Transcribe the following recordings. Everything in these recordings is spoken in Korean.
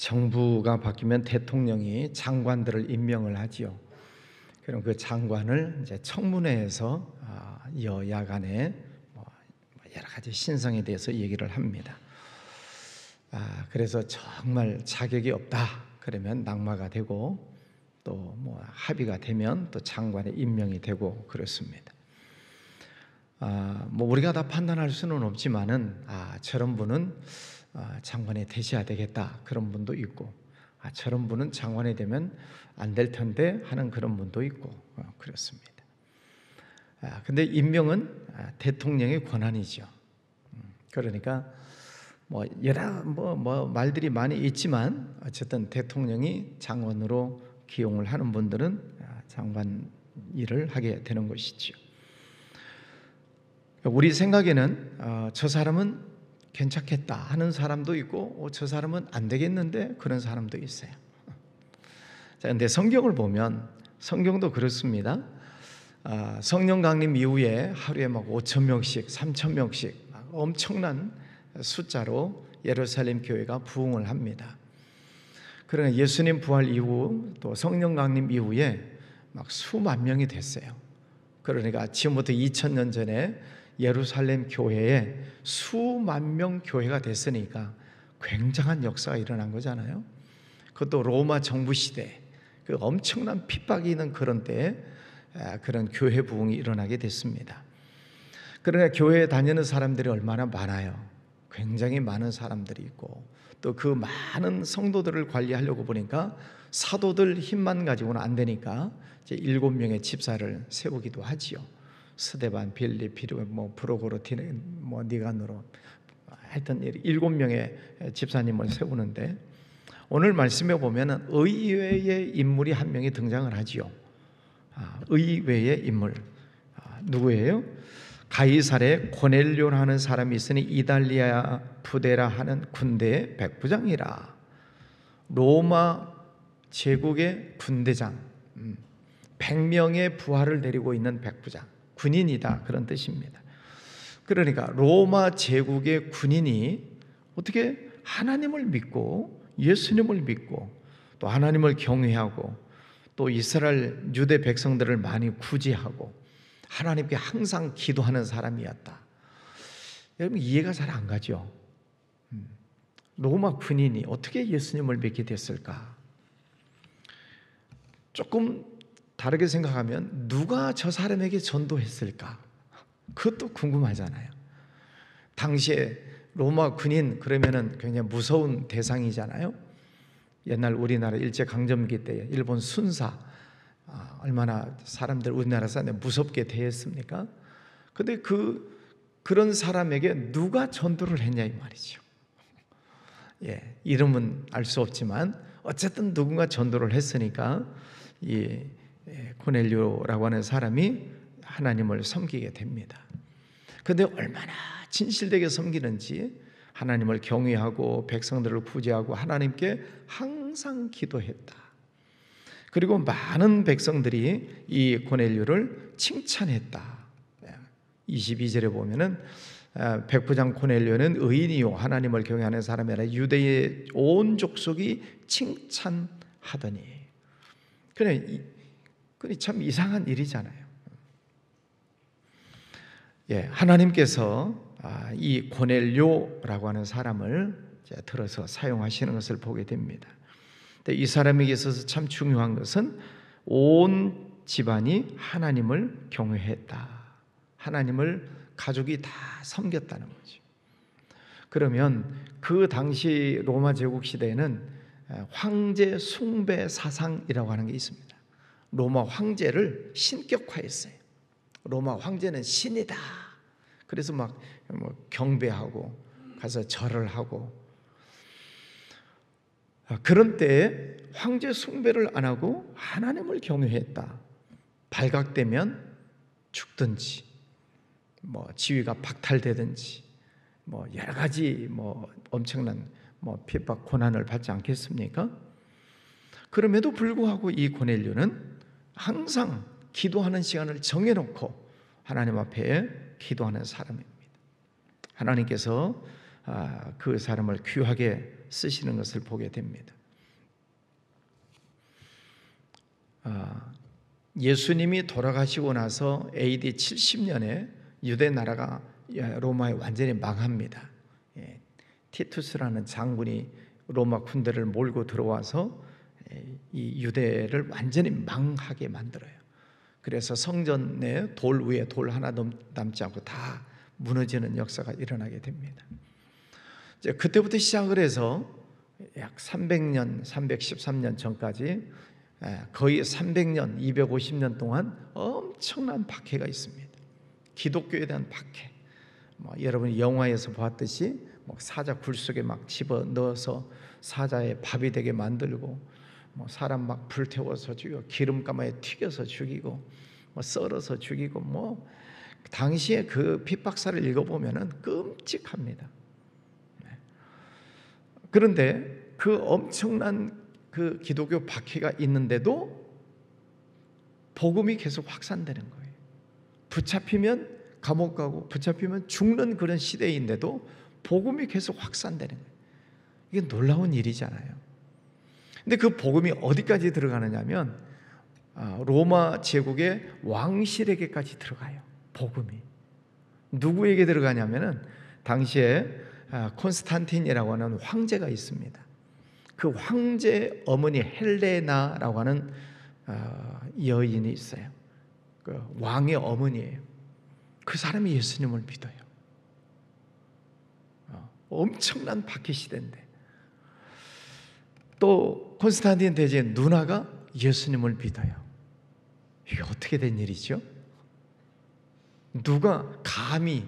정부가 바뀌면 대통령이 장관들을 임명을 하지요. 그럼 그 장관을 이제 청문회에서 여야 간에 여러 가지 신상에 대해서 얘기를 합니다. 그래서 정말 자격이 없다 그러면 낙마가 되고, 또 합의가 되면 또 장관에 임명이 되고 그렇습니다. 우리가 다 판단할 수는 없지만은 저런 분은 장관이 되셔야 되겠다 그런 분도 있고, 저런 분은 장관이 되면 안 될 텐데 하는 그런 분도 있고 그렇습니다. 근데 임명은 대통령의 권한이죠. 그러니까 여러 말들이 많이 있지만 어쨌든 대통령이 장관으로 기용을 하는 분들은 장관 일을 하게 되는 것이죠. 우리 생각에는 저 사람은 괜찮겠다 하는 사람도 있고, 저 사람은 안 되겠는데 그런 사람도 있어요. 그런데 성경을 보면 성경도 그렇습니다. 성령 강림 이후에 하루에 5,000명씩 3,000명씩 엄청난 숫자로 예루살렘 교회가 부흥을 합니다. 그러나 예수님 부활 이후 또 성령 강림 이후에 수만 명이 됐어요. 그러니까 지금부터 2000년 전에 예루살렘 교회에 수만 명 교회가 됐으니까 굉장한 역사가 일어난 거잖아요. 그것도 로마 정부 시대, 그 엄청난 핍박이 있는 그런 때에 그런 교회 부흥이 일어나게 됐습니다. 그러나 교회에 다니는 사람들이 얼마나 많아요. 굉장히 많은 사람들이 있고, 또 그 많은 성도들을 관리하려고 보니까 사도들 힘만 가지고는 안 되니까 이제 7명의 집사를 세우기도 하지요. 스데반, 빌립, 프로고로, 니가노로, 하여튼 7명의 집사님을 세우는데, 오늘 말씀에 보면은 의외의 인물이 한 명이 등장을 하지요. 의외의 인물, 누구예요? 가이사랴에 고넬료라는 사람이 있으니 이달리아 부데라 하는 군대의 백부장이라. 로마 제국의 군대장, 100명의 부하를 데리고 있는 백부장, 군인이다 그런 뜻입니다. 그러니까 로마 제국의 군인이 어떻게 하나님을 믿고 예수님을 믿고 또 하나님을 경외하고 또 이스라엘 유대 백성들을 많이 구제하고 하나님께 항상 기도하는 사람이었다. 여러분 이해가 잘 안 가죠? 로마 군인이 어떻게 예수님을 믿게 됐을까? 조금 다르게 생각하면 누가 저 사람에게 전도했을까? 그것도 궁금하잖아요. 당시에 로마 군인 그러면은 굉장히 무서운 대상이잖아요. 옛날 우리나라 일제강점기 때 일본 순사 얼마나 사람들 우리나라 사람들 무섭게 대했습니까? 근데 그런 사람에게 누가 전도를 했냐 이 말이죠. 이름은 알 수 없지만 어쨌든 누군가 전도를 했으니까 이 고넬료라고 하는 사람이 하나님을 섬기게 됩니다. 그런데 얼마나 진실되게 섬기는지 하나님을 경외하고 백성들을 구제하고 하나님께 항상 기도했다. 그리고 많은 백성들이 이 고넬료를 칭찬했다. 22절에 보면은 백부장 고넬료는 의인이요 하나님을 경외하는 사람이라 유대의 온 족속이 칭찬하더니. 그래 참 이상한 일이잖아요. 하나님께서 이 고넬료라고 하는 사람을 들어서 사용하시는 것을 보게 됩니다. 이 사람에게 있어서 참 중요한 것은 온 집안이 하나님을 경외했다. 하나님을 가족이 다 섬겼다는 거죠. 그러면 그 당시 로마 제국 시대에는 황제 숭배 사상이라고 하는 게 있습니다. 로마 황제를 신격화했어요. 로마 황제는 신이다. 그래서 경배하고 가서 절을 하고, 그런 때에 황제 숭배를 안 하고 하나님을 경외했다. 발각되면 죽든지 지위가 박탈되든지 여러 가지 엄청난 핍박 고난을 받지 않겠습니까? 그럼에도 불구하고 이 고넬료는 항상 기도하는 시간을 정해놓고 하나님 앞에 기도하는 사람입니다. 하나님께서 그 사람을 귀하게 쓰시는 것을 보게 됩니다. 예수님이 돌아가시고 나서 AD 70년에 유대 나라가 로마에 완전히 망합니다. 티투스라는 장군이 로마 군대를 몰고 들어와서 이 유대를 완전히 망하게 만들어요. 그래서 성전에 돌 위에 돌 하나 남지 않고 다 무너지는 역사가 일어나게 됩니다. 이제 그때부터 시작을 해서 약 300년, 313년 전까지 거의 300년, 250년 동안 엄청난 박해가 있습니다. 기독교에 대한 박해. 여러분이 영화에서 봤듯이 사자 굴 속에 막 집어 넣어서 사자의 밥이 되게 만들고, 사람 막 불태워서 죽이고, 기름가마에 튀겨서 죽이고, 썰어서 죽이고, 당시에 그 핍박사를 읽어보면은 끔찍합니다. 그런데 그 엄청난 그 기독교 박해가 있는데도 복음이 계속 확산되는 거예요. 붙잡히면 감옥 가고 붙잡히면 죽는 그런 시대인데도 복음이 계속 확산되는 거예요. 이게 놀라운 일이잖아요. 근데 그 복음이 어디까지 들어가느냐면 로마 제국의 왕실에게까지 들어가요. 복음이 누구에게 들어가냐면은 당시에 콘스탄틴이라고 하는 황제가 있습니다. 그 황제 어머니 헬레나라고 하는 여인이 있어요. 그 왕의 어머니예요. 그 사람이 예수님을 믿어요. 엄청난 박해 시대인데 또 콘스탄틴 대제의 누나가 예수님을 믿어요. 이게 어떻게 된 일이죠? 누가 감히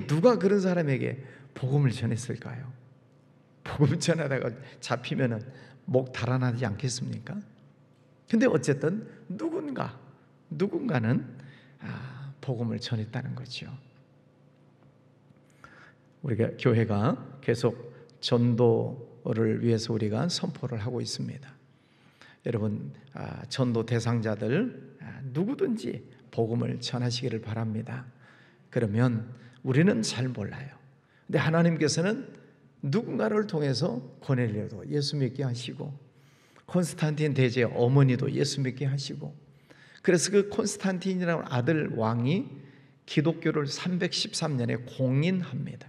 누가 그런 사람에게 복음을 전했을까요? 복음 전하다가 잡히면은 목 달아나지 않겠습니까? 근데 어쨌든 누군가는 복음을 전했다는 거죠. 우리가 교회가 계속 전도를 위해서 우리가 선포를 하고 있습니다. 여러분 전도 대상자들 누구든지 복음을 전하시기를 바랍니다. 그러면 우리는 잘 몰라요. 근데 하나님께서는 누군가를 통해서 고넬료도 예수 믿게 하시고 콘스탄틴 대제의 어머니도 예수 믿게 하시고, 그래서 그 콘스탄틴이라는 아들 왕이 기독교를 313년에 공인합니다.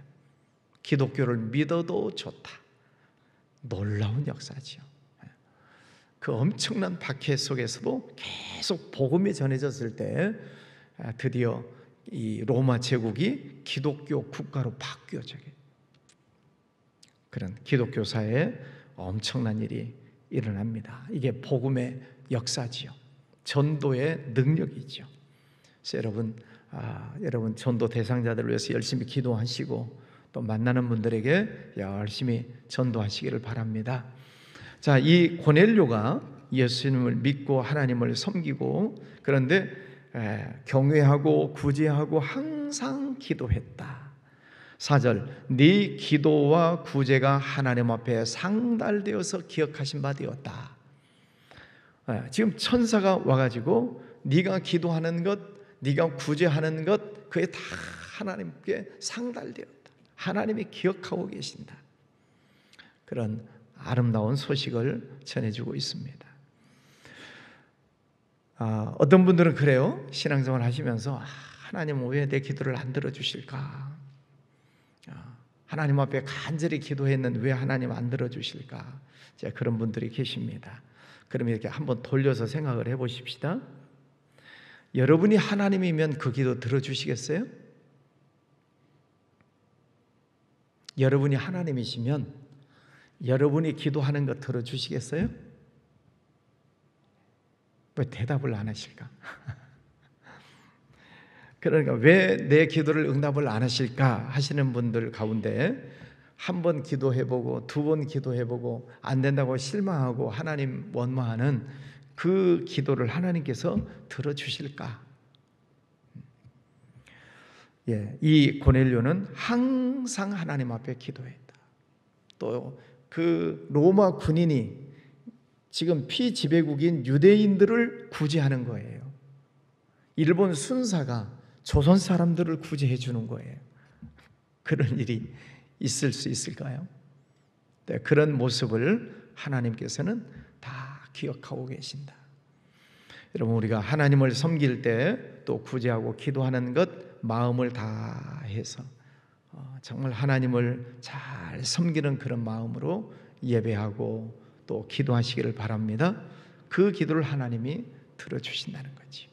기독교를 믿어도 좋다. 놀라운 역사지요. 그 엄청난 박해 속에서도 계속 복음이 전해졌을 때 드디어 이 로마 제국이 기독교 국가로 바뀌어져요. 그런 기독교사에 엄청난 일이 일어납니다. 이게 복음의 역사지요. 전도의 능력이죠. 그래서 여러분 전도 대상자들을 위해서 열심히 기도하시고 또 만나는 분들에게 열심히 전도하시기를 바랍니다. 자, 이 고넬료가 예수님을 믿고 하나님을 섬기고 그런데 경외하고 구제하고 항상 기도했다. 4절, 네 기도와 구제가 하나님 앞에 상달되어서 기억하신 바 되었다. 지금 천사가 와가지고 네가 기도하는 것, 네가 구제하는 것, 그게 다 하나님께 상달되었다. 하나님이 기억하고 계신다. 그런 아름다운 소식을 전해주고 있습니다. 어떤 분들은 그래요. 신앙생활 하시면서 하나님은 왜 내 기도를 안 들어주실까? 하나님 앞에 간절히 기도했는데 왜 하나님 안 들어주실까? 그런 분들이 계십니다. 그럼 이렇게 한번 돌려서 생각을 해보십시다. 여러분이 하나님이면 그 기도 들어주시겠어요? 여러분이 하나님이시면 여러분이 기도하는 거 들어주시겠어요? 왜 대답을 안 하실까? 그러니까 왜 내 기도를 응답을 안 하실까 하시는 분들 가운데 한 번 기도해보고 두 번 기도해보고 안 된다고 실망하고 하나님 원망하는 그 기도를 하나님께서 들어주실까? 이 고넬료는 항상 하나님 앞에 기도했다. 또 그 로마 군인이 지금 피지배국인 유대인들을 구제하는 거예요. 일본 순사가 조선 사람들을 구제해 주는 거예요. 그런 일이 있을 수 있을까요? 네, 그런 모습을 하나님께서는 다 기억하고 계신다. 여러분, 우리가 하나님을 섬길 때 또 구제하고 기도하는 것 마음을 다해서 정말 하나님을 잘 섬기는 그런 마음으로 예배하고 또 기도하시기를 바랍니다. 그 기도를 하나님이 들어주신다는 거지.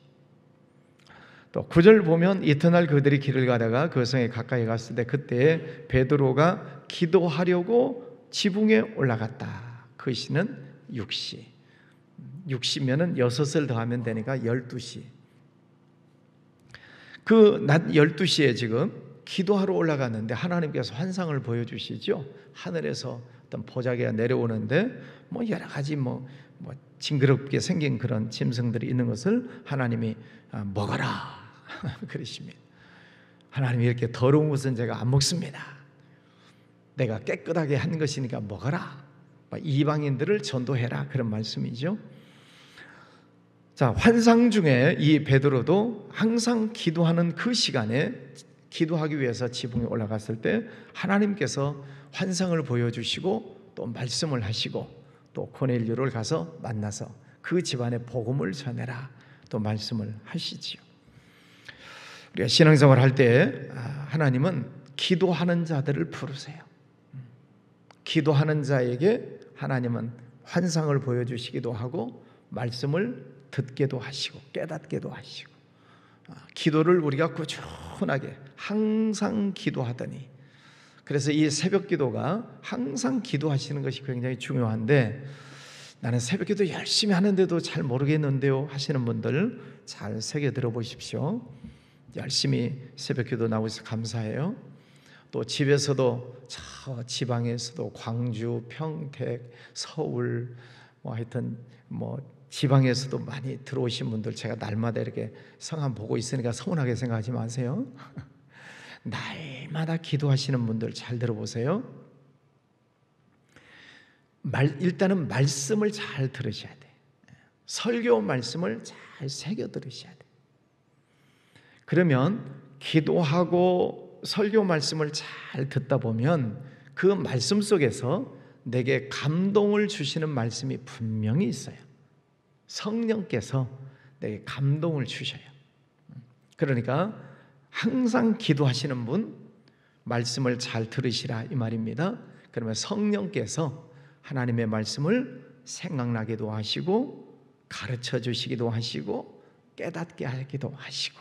또 9절 보면 이튿날 그들이 길을 가다가 그 성에 가까이 갔을 때 그때 베드로가 기도하려고 지붕에 올라갔다. 그 시는 6시. 6시면은 6을 더하면 되니까 12시. 그 낮 12시에 지금 기도하러 올라갔는데 하나님께서 환상을 보여주시죠. 하늘에서 어떤 보자기가 내려오는데 뭐 여러 가지 뭐 징그럽게 생긴 그런 짐승들이 있는 것을 하나님이 먹어라 그러십니다. 하나님이 이렇게 더러운 것은 제가 안 먹습니다. 내가 깨끗하게 한 것이니까 먹어라. 이방인들을 전도해라 그런 말씀이죠. 자, 환상 중에 이 베드로도 항상 기도하는 그 시간에 기도하기 위해서 지붕에 올라갔을 때 하나님께서 환상을 보여주시고 또 말씀을 하시고 또 고넬료를 가서 만나서 그 집안에 복음을 전해라 또 말씀을 하시지요. 우리가 신앙생활 할 때 하나님은 기도하는 자들을 부르세요. 기도하는 자에게 하나님은 환상을 보여주시기도 하고 말씀을 듣게도 하시고 깨닫게도 하시고 기도를 우리가 꾸준하게 항상 기도하더니 그래서 이 새벽 기도가 항상 기도하시는 것이 굉장히 중요한데 나는 새벽 기도 열심히 하는데도 잘 모르겠는데요 하시는 분들 잘 새겨 들어보십시오. 열심히 새벽 기도 나오셔서 감사해요. 또 집에서도 저 지방에서도 광주, 평택, 서울 하여튼 지방에서도 많이 들어오신 분들 제가 날마다 이렇게 성함 보고 있으니까 서운하게 생각하지 마세요. 날마다 기도하시는 분들 잘 들어보세요. 일단은 말씀을 잘 들으셔야 돼. 설교 말씀을 잘 새겨 들으셔야 돼. 그러면 기도하고 설교 말씀을 잘 듣다 보면 그 말씀 속에서 내게 감동을 주시는 말씀이 분명히 있어요. 성령께서 내게 감동을 주셔요. 그러니까 항상 기도하시는 분 말씀을 잘 들으시라 이 말입니다. 그러면 성령께서 하나님의 말씀을 생각나기도 하시고 가르쳐 주시기도 하시고 깨닫게 하기도 하시고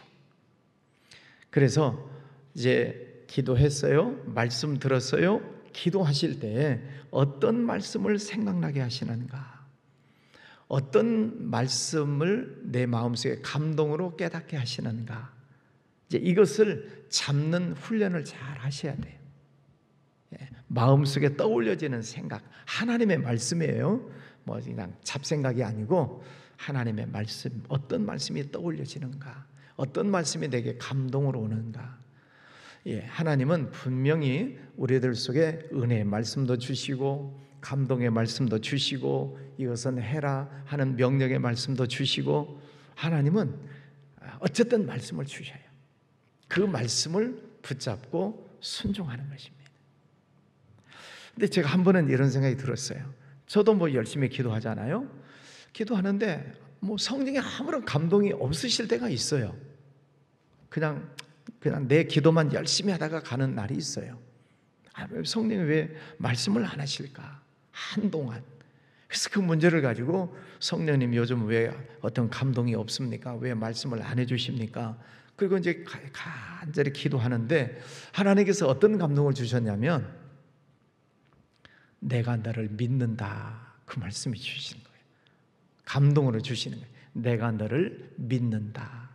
그래서 이제 기도했어요. 말씀 들었어요. 기도하실 때 어떤 말씀을 생각나게 하시는가? 어떤 말씀을 내 마음속에 감동으로 깨닫게 하시는가? 이제 이것을 잡는 훈련을 잘 하셔야 돼요. 마음속에 떠올려지는 생각, 하나님의 말씀이에요. 그냥 잡생각이 아니고 하나님의 말씀, 어떤 말씀이 떠올려지는가? 어떤 말씀이 내게 감동으로 오는가? 하나님은 분명히 우리들 속에 은혜의 말씀도 주시고 감동의 말씀도 주시고 이것은 해라 하는 명령의 말씀도 주시고 하나님은 어쨌든 말씀을 주셔요. 그 말씀을 붙잡고 순종하는 것입니다. 근데 제가 한 번은 이런 생각이 들었어요. 저도 열심히 기도하잖아요. 기도하는데 성령에 아무런 감동이 없으실 때가 있어요. 그냥 내 기도만 열심히 하다가 가는 날이 있어요. 성령이 왜 말씀을 안 하실까? 한동안. 그래서 그 문제를 가지고 성령님 요즘 왜 어떤 감동이 없습니까? 왜 말씀을 안 해주십니까? 그리고 이제 간절히 기도하는데 하나님께서 어떤 감동을 주셨냐면 내가 너를 믿는다 그 말씀이 주시는 거예요. 감동으로 주시는 거예요. 내가 너를 믿는다.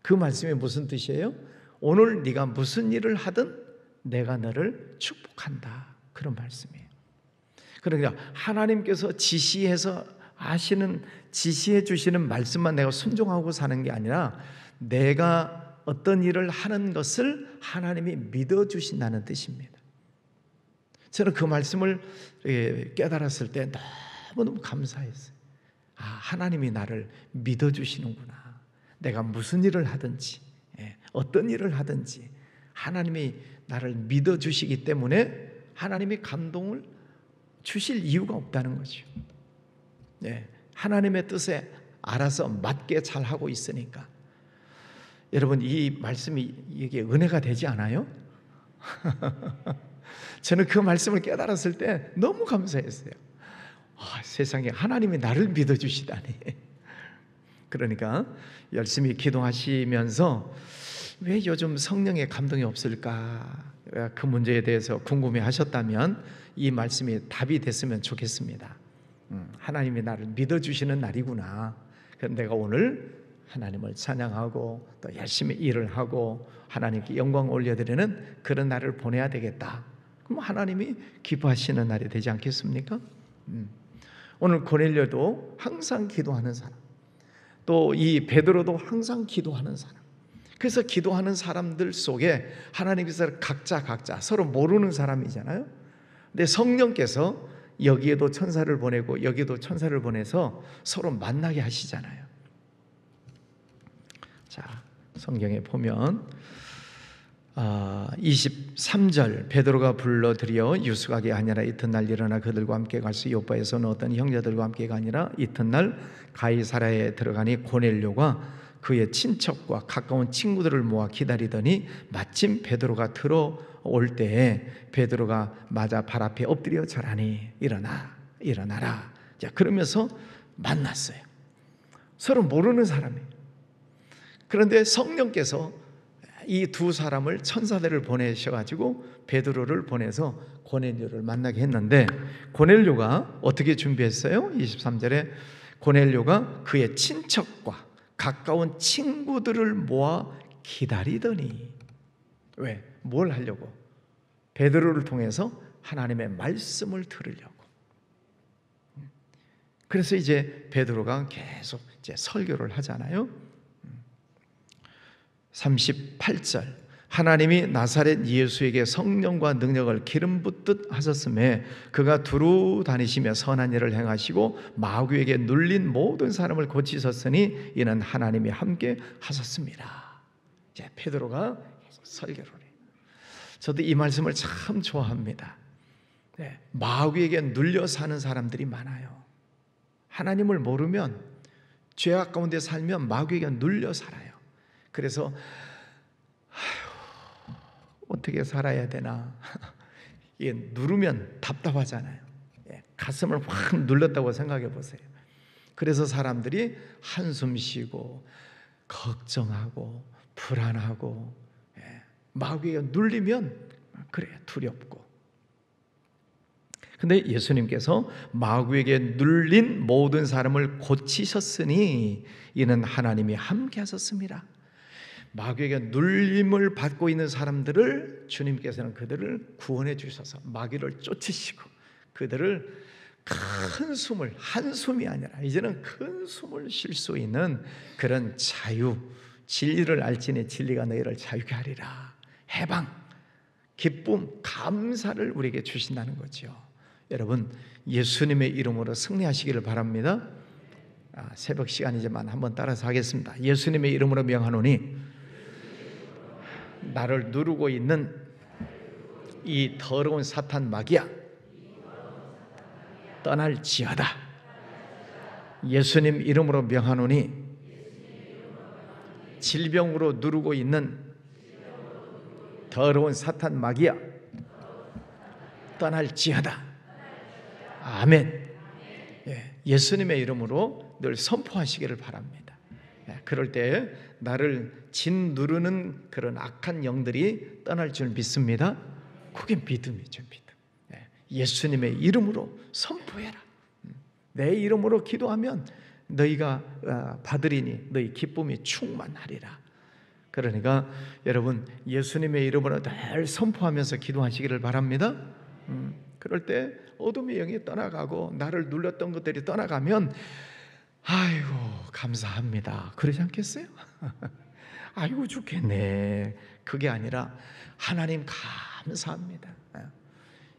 그 말씀이 무슨 뜻이에요? 오늘 네가 무슨 일을 하든 내가 너를 축복한다 그런 말씀이에요. 그러니까 하나님께서 지시해서 지시해 주시는 말씀만 내가 순종하고 사는 게 아니라 내가 어떤 일을 하는 것을 하나님이 믿어주신다는 뜻입니다. 저는 그 말씀을 깨달았을 때 너무너무 감사했어요. 하나님이 나를 믿어주시는구나. 내가 무슨 일을 하든지 어떤 일을 하든지 하나님이 나를 믿어주시기 때문에 하나님이 감동을 주실 이유가 없다는 거죠. 네, 하나님의 뜻에 알아서 맞게 잘하고 있으니까. 여러분, 이 말씀이 이게 은혜가 되지 않아요? 저는 그 말씀을 깨달았을 때 너무 감사했어요. 세상에 하나님이 나를 믿어주시다니. 그러니까 열심히 기도하시면서 왜 요즘 성령의 감동이 없을까, 그 문제에 대해서 궁금해 하셨다면 이 말씀이 답이 됐으면 좋겠습니다. 하나님이 나를 믿어주시는 날이구나. 그럼 내가 오늘 하나님을 찬양하고 또 열심히 일을 하고 하나님께 영광 올려드리는 그런 날을 보내야 되겠다. 그럼 하나님이 기뻐하시는 날이 되지 않겠습니까? 오늘 고넬료도 항상 기도하는 사람, 또 이 베드로도 항상 기도하는 사람. 그래서 기도하는 사람들 속에 하나님께서 각자 서로 모르는 사람이잖아요. 근데 성령께서 여기에도 천사를 보내고 여기에도 천사를 보내서 서로 만나게 하시잖아요. 자, 성경에 보면 23절, 베드로가 불러들여 유숙하게 하니라. 이튿날 일어나 그들과 함께 갈 수 요빠에서는 어떤 형제들과 함께가 아니라 이튿날 가이사랴에 들어가니 고넬료가 그의 친척과 가까운 친구들을 모아 기다리더니 마침 베드로가 들어올 때에 베드로가 맞아 발 앞에 엎드려 절하니 일어나라. 자, 그러면서 만났어요. 서로 모르는 사람이에요. 그런데 성령께서 이 두 사람을 천사들을 보내셔가지고 베드로를 보내서 고넬료를 만나게 했는데, 고넬료가 어떻게 준비했어요? 23절에 고넬료가 그의 친척과 가까운 친구들을 모아 기다리더니. 왜? 뭘 하려고? 베드로를 통해서 하나님의 말씀을 들으려고. 그래서 이제 베드로가 계속 이제 설교를 하잖아요. 38절, 하나님이 나사렛 예수에게 성령과 능력을 기름 붓듯 하셨음에 그가 두루 다니시며 선한 일을 행하시고 마귀에게 눌린 모든 사람을 고치셨으니 이는 하나님이 함께 하셨습니다. 이제 베드로가 계속 설교를 해요. 저도 이 말씀을 참 좋아합니다. 네, 마귀에게 눌려 사는 사람들이 많아요. 하나님을 모르면, 죄악 가운데 살면 마귀에게 눌려 살아요. 그래서 어떻게 살아야 되나, 이게 누르면 답답하잖아요. 가슴을 확 눌렀다고 생각해 보세요. 그래서 사람들이 한숨 쉬고 걱정하고 불안하고, 마귀가 눌리면 그래 두렵고. 근데 예수님께서 마귀에게 눌린 모든 사람을 고치셨으니 이는 하나님이 함께 하셨습니다. 마귀에게 눌림을 받고 있는 사람들을 주님께서는 그들을 구원해 주셔서 마귀를 쫓으시고 그들을 큰 숨을, 한숨이 아니라 이제는 큰 숨을 쉴 수 있는 그런 자유, 진리를 알지니 진리가 너희를 자유케 하리라, 해방, 기쁨, 감사를 우리에게 주신다는 거죠. 여러분, 예수님의 이름으로 승리하시기를 바랍니다. 새벽 시간이지만 한번 따라서 하겠습니다. 예수님의 이름으로 명하노니 나를 누르고 있는 이 더러운 사탄 마귀야, 떠날지어다. 예수님 이름으로 명하노니 질병으로 누르고 있는 더러운 사탄 마귀야, 떠날지어다. 아멘. 예수님의 이름으로 늘 선포하시기를 바랍니다. 그럴 때 나를 짓누르는 그런 악한 영들이 떠날 줄 믿습니다. 그게 믿음이죠, 믿음. 예수님의 이름으로 선포해라. 내 이름으로 기도하면 너희가 받으리니 너희 기쁨이 충만하리라. 그러니까 여러분, 예수님의 이름으로 늘 선포하면서 기도하시기를 바랍니다. 그럴 때 어둠의 영이 떠나가고 나를 눌렀던 것들이 떠나가면 아이고 감사합니다, 그러지 않겠어요? 아이고 죽겠네, 그게 아니라 하나님 감사합니다.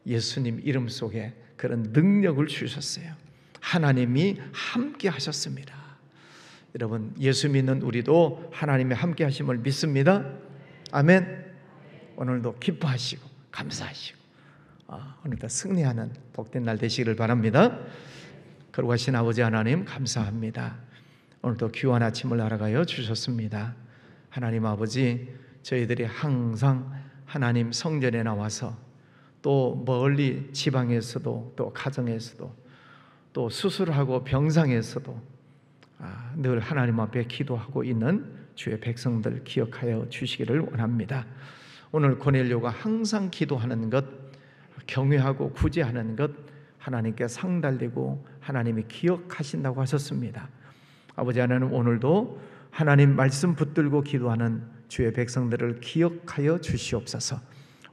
예수님 이름 속에 그런 능력을 주셨어요. 하나님이 함께 하셨습니다. 여러분, 예수 믿는 우리도 하나님의 함께 하심을 믿습니다. 아멘. 오늘도 기뻐하시고 감사하시고 오늘도 승리하는 복된 날 되시기를 바랍니다. 거룩하신 아버지 하나님 감사합니다. 오늘도 귀한 아침을 알아가여 주셨습니다. 하나님 아버지, 저희들이 항상 하나님 성전에 나와서 또 멀리 지방에서도 또 가정에서도 또 수술하고 병상에서도 늘 하나님 앞에 기도하고 있는 주의 백성들 기억하여 주시기를 원합니다. 오늘 고넬료가 항상 기도하는 것, 경외하고 구제하는 것 하나님께 상달되고 하나님이 기억하신다고 하셨습니다. 아버지 하나님, 오늘도 하나님 말씀 붙들고 기도하는 주의 백성들을 기억하여 주시옵소서.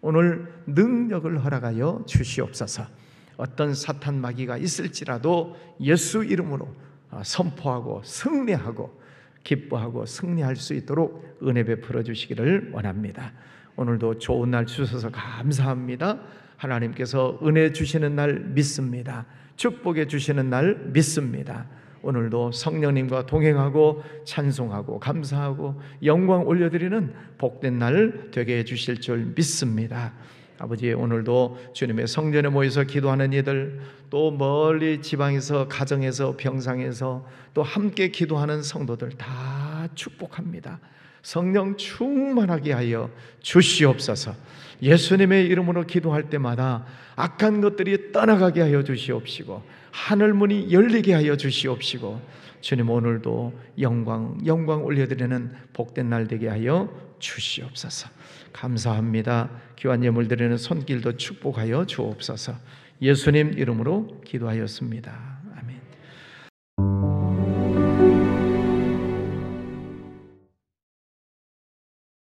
오늘 능력을 허락하여 주시옵소서. 어떤 사탄 마귀가 있을지라도 예수 이름으로 선포하고 승리하고 기뻐하고 승리할 수 있도록 은혜 베풀어 주시기를 원합니다. 오늘도 좋은 날 주셔서 감사합니다. 하나님께서 은혜 주시는 날 믿습니다. 축복해 주시는 날 믿습니다. 오늘도 성령님과 동행하고 찬송하고 감사하고 영광 올려드리는 복된 날 되게 해주실 줄 믿습니다. 아버지, 오늘도 주님의 성전에 모여서 기도하는 이들, 또 멀리 지방에서 가정에서 병상에서 또 함께 기도하는 성도들 다 축복합니다. 성령 충만하게 하여 주시옵소서. 예수님의 이름으로 기도할 때마다 악한 것들이 떠나가게 하여 주시옵시고 하늘문이 열리게 하여 주시옵시고 주님, 오늘도 영광 올려드리는 복된 날 되게 하여 주시옵소서. 감사합니다. 귀한 예물 드리는 손길도 축복하여 주옵소서. 예수님 이름으로 기도하였습니다.